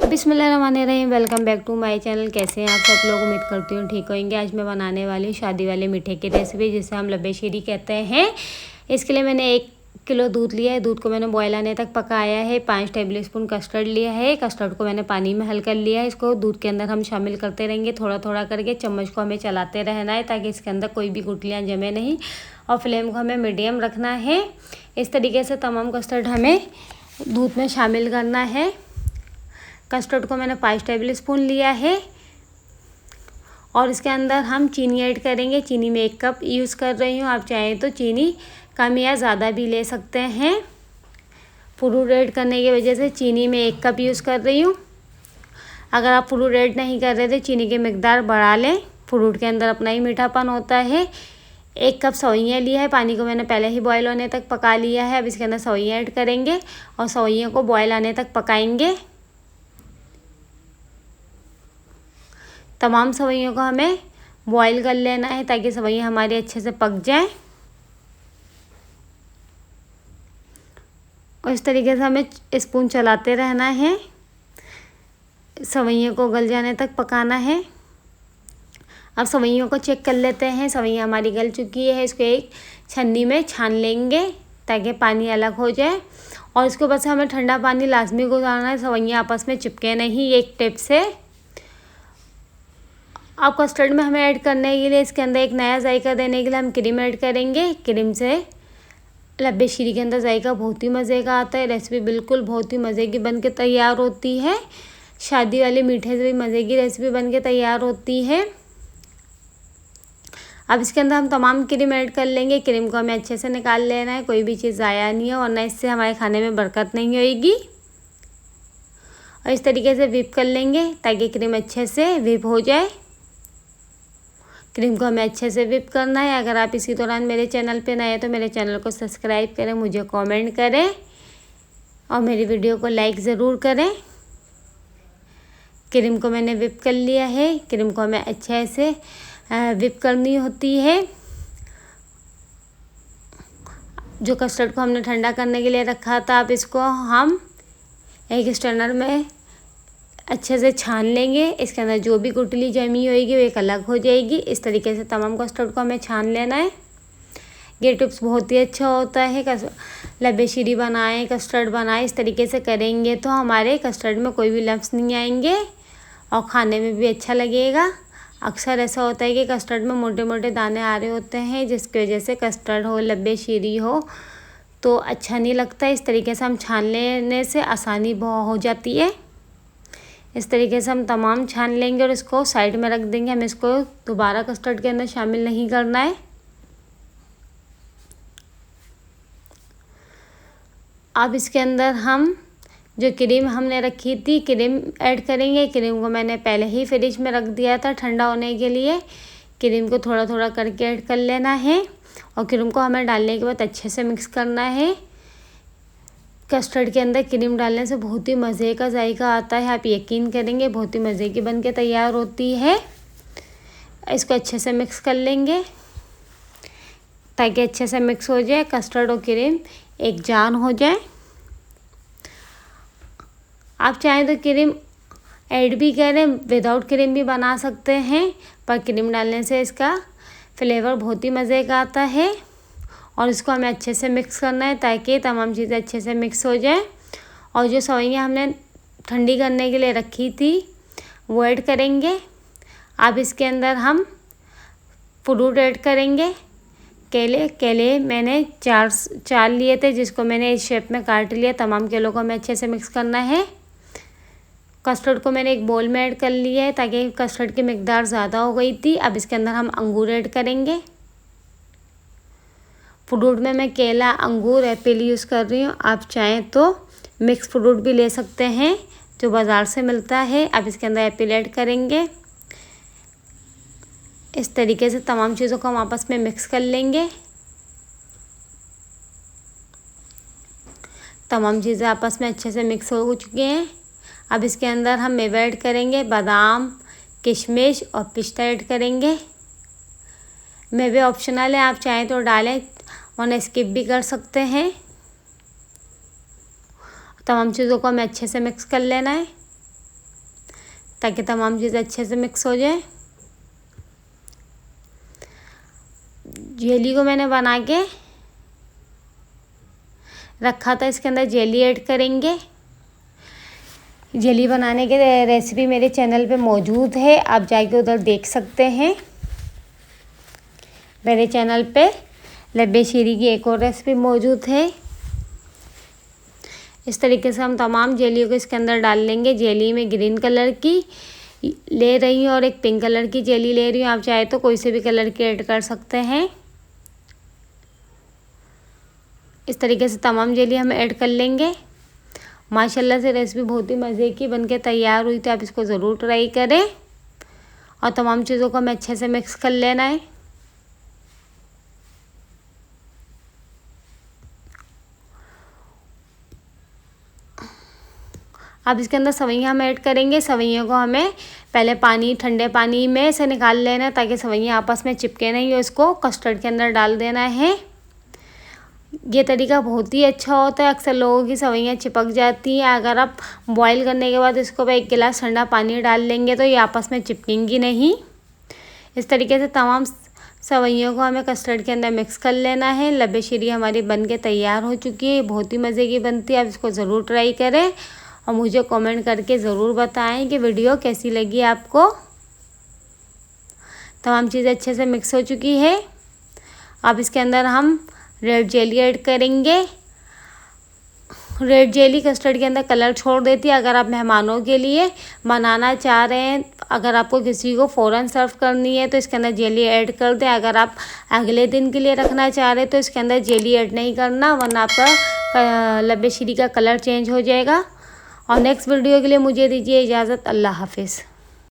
बिस्मिल्लाहिर्रहमानिर्रहीम। Welcome back to my channel. कैसे हैं आप सब लोग? उम्मीद करती हूँ ठीक होंगे। आज मैं बनाने वाली हूँ शादी वाले मीठे की रेसिपी, जिसे हम लब्बे शीरी कहते हैं। इसके लिए मैंने 1 किलो दूध लिया है। दूध को मैंने बॉयल आने तक पकाया है। 5 टेबल स्पून कस्टर्ड लिया है। कस्टर्ड को मैंने पानी में हल कर लिया है। इसको दूध के अंदर हम शामिल करते रहेंगे, थोड़ा थोड़ा करके। चम्मच को हमें चलाते रहना है ताकि इसके अंदर कोई भी गुठलियाँ जमे नहीं, और फ्लेम को हमें मीडियम रखना है। इस तरीके से तमाम कस्टर्ड हमें दूध में शामिल करना है। कस्टर्ड को मैंने 5 टेबल स्पून लिया है, और इसके अंदर हम चीनी ऐड करेंगे। चीनी में 1 कप यूज़ कर रही हूँ। आप चाहें तो चीनी कम या ज़्यादा भी ले सकते हैं। फ्रूट ऐड करने की वजह से चीनी में 1 कप यूज़ कर रही हूँ। अगर आप फ्रूट ऐड नहीं कर रहे तो चीनी की मिकदार बढ़ा लें। फ्रूट के अंदर अपना ही मीठापन होता है। 1 कप सवैयाँ लिया है। पानी को मैंने पहले ही बॉयल होने तक पका लिया है। अब इसके अंदर सवैयाँ ऐड करेंगे और सवैयों को बॉयल आने तक पकाएंगे। तमाम सवैयों को हमें बॉईल कर लेना है ताकि सवैयाँ हमारी अच्छे से पक जाएं। और इस तरीके से हमें स्पून चलाते रहना है, सवैयों को गल जाने तक पकाना है। अब सवैयों को चेक कर लेते हैं। सवैयाँ हमारी गल चुकी है। इसको एक छन्नी में छान लेंगे ताकि पानी अलग हो जाए, और इसको बस हमें ठंडा पानी लाजमी गुजारना है। सवैयाँ आपस में चिपके नहीं, एक टिप से। अब कस्टर्ड में हमें ऐड करने के लिए, इसके अंदर एक नया जायका देने के लिए हम क्रीम ऐड करेंगे। क्रीम से लब्बे शीरी के अंदर जायका बहुत ही मज़े का आता है। रेसिपी बिल्कुल बहुत ही मज़े की बन के तैयार होती है। शादी वाले मीठे से भी मज़े की रेसिपी बन के तैयार होती है। अब इसके अंदर हम तमाम क्रीम ऐड कर लेंगे। क्रीम को हमें अच्छे से निकाल लेना है, कोई भी चीज़ ज़ाया नहीं है, वरना इससे हमारे खाने में बरकत नहीं होएगी। और इस तरीके से व्हिप कर लेंगे ताकि क्रीम अच्छे से व्हिप हो जाए। क्रीम को हमें अच्छे से व्हिप करना है। अगर आप इसी दौरान मेरे चैनल पे नए हैं तो मेरे चैनल को सब्सक्राइब करें, मुझे कमेंट करें और मेरी वीडियो को लाइक ज़रूर करें। क्रीम को मैंने व्हिप कर लिया है। क्रीम को हमें अच्छे से व्हिप करनी होती है। जो कस्टर्ड को हमने ठंडा करने के लिए रखा था, अब इसको हम एक स्ट्रेनर में अच्छे से छान लेंगे। इसके अंदर जो भी गुठली जमी होएगी वो एक अलग हो जाएगी। इस तरीके से तमाम कस्टर्ड को हमें छान लेना है। ये टिप्स बहुत ही अच्छा होता है। लब्बे शीरी बनाएं, कस्टर्ड बनाएं, इस तरीके से करेंगे तो हमारे कस्टर्ड में कोई भी लम्स नहीं आएंगे और खाने में भी अच्छा लगेगा। अक्सर ऐसा होता है कि कस्टर्ड में मोटे मोटे दाने आ रहे होते हैं, जिसकी वजह से कस्टर्ड हो, लब्बे शीरी हो तो अच्छा नहीं लगता। इस तरीके से हम छान लेने से आसानी बहुत हो जाती है। इस तरीके से हम तमाम छान लेंगे और इसको साइड में रख देंगे। हमें इसको दोबारा कस्टर्ड के अंदर शामिल नहीं करना है। अब इसके अंदर हम जो क्रीम हमने रखी थी, क्रीम ऐड करेंगे। क्रीम को मैंने पहले ही फ्रिज में रख दिया था ठंडा होने के लिए। क्रीम को थोड़ा थोड़ा करके ऐड कर लेना है, और क्रीम को हमें डालने के बाद अच्छे से मिक्स करना है। कस्टर्ड के अंदर क्रीम डालने से बहुत ही मज़े का जायका आता है। आप यकीन करेंगे, बहुत ही मज़े की बन के तैयार होती है। इसको अच्छे से मिक्स कर लेंगे ताकि अच्छे से मिक्स हो जाए, कस्टर्ड और क्रीम एक जान हो जाए। आप चाहें तो क्रीम ऐड भी करें, विदाउट क्रीम भी बना सकते हैं, पर क्रीम डालने से इसका फ्लेवर बहुत ही मज़े का आता है। और इसको हमें अच्छे से मिक्स करना है ताकि तमाम चीज़ें अच्छे से मिक्स हो जाए। और जो सवैयाँ हमने ठंडी करने के लिए रखी थी वो ऐड करेंगे। अब इसके अंदर हम फ्रूट ऐड करेंगे। केले मैंने चार लिए थे, जिसको मैंने इस शेप में काट लिया। तमाम केलों को हमें अच्छे से मिक्स करना है। कस्टर्ड को मैंने एक बोल में ऐड कर लिया है ताकि कस्टर्ड की मिकदार ज़्यादा हो गई थी। अब इसके अंदर हम अंगूर ऐड करेंगे। फ्रूट में मैं केला, अंगूर, एप्पल यूज़ कर रही हूँ। आप चाहें तो मिक्स फ्रूट भी ले सकते हैं जो बाज़ार से मिलता है। अब इसके अंदर एप्पल ऐड करेंगे। इस तरीके से तमाम चीज़ों को हम आपस में मिक्स कर लेंगे। तमाम चीज़ें आपस में अच्छे से मिक्स हो चुकी हैं। अब इसके अंदर हम मेवे ऐड करेंगे। बादाम, किशमिश और पिस्ता ऐड करेंगे। मेवे ऑप्शनल है, आप चाहें तो डालें, वरना स्किप भी कर सकते हैं। तमाम चीज़ों को हमें अच्छे से मिक्स कर लेना है। ताकि तमाम चीज़ अच्छे से मिक्स हो जाए। जेली को मैंने बना के रखा था, इसके अंदर जेली ऐड करेंगे। जेली बनाने की रेसिपी मेरे चैनल पे मौजूद है, आप जाके उधर देख सकते हैं। मेरे चैनल पे लड्डू शीरी की एक और रेसिपी मौजूद है। इस तरीके से हम तमाम जेलियों को इसके अंदर डाल लेंगे। जेली में ग्रीन कलर की ले रही हूँ और एक पिंक कलर की जेली ले रही हूँ, आप चाहे तो कोई से भी कलर की ऐड कर सकते हैं। इस तरीके से तमाम जेली हम ऐड कर लेंगे। माशाल्लाह से रेसिपी बहुत ही मज़े की बनके तैयार हुई, तो आप इसको ज़रूर ट्राई करें। और तमाम चीज़ों को हमें अच्छे से मिक्स कर लेना है। अब इसके अंदर सवैयाँ हम ऐड करेंगे। सवैयों को हमें पहले ठंडे पानी में से निकाल लेना है, ताकि सवैयाँ आपस में चिपके नहीं हो। इसको कस्टर्ड के अंदर डाल देना है। ये तरीका बहुत ही अच्छा होता है। अक्सर लोगों की सवैयाँ चिपक जाती हैं। अगर आप बॉईल करने के बाद इसको एक गिलास ठंडा पानी डाल लेंगे तो ये आपस में चिपकेंगी नहीं। इस तरीके से तमाम सवैयों को हमें कस्टर्ड के अंदर मिक्स कर लेना है। लड्डू शीरी हमारी बन के तैयार हो चुकी है। बहुत ही मज़े की बनती है, आप इसको ज़रूर ट्राई करें और मुझे कमेंट करके ज़रूर बताएं कि वीडियो कैसी लगी आपको। तमाम चीज़ें अच्छे से मिक्स हो चुकी है। अब इसके अंदर हम रेड जेली ऐड करेंगे। रेड जेली कस्टर्ड के अंदर कलर छोड़ देती है। अगर आप मेहमानों के लिए बनाना चाह रहे हैं, अगर आपको किसी को फ़ौरन सर्व करनी है तो इसके अंदर जेली ऐड कर दें। अगर आप अगले दिन के लिए रखना चाह रहे हैं तो इसके अंदर जेली ऐड नहीं करना, वरना आपका लड्डू शीरी का कलर चेंज हो जाएगा। और नेक्स्ट वीडियो के लिए मुझे दीजिए इजाज़त। अल्लाह हाफिज़।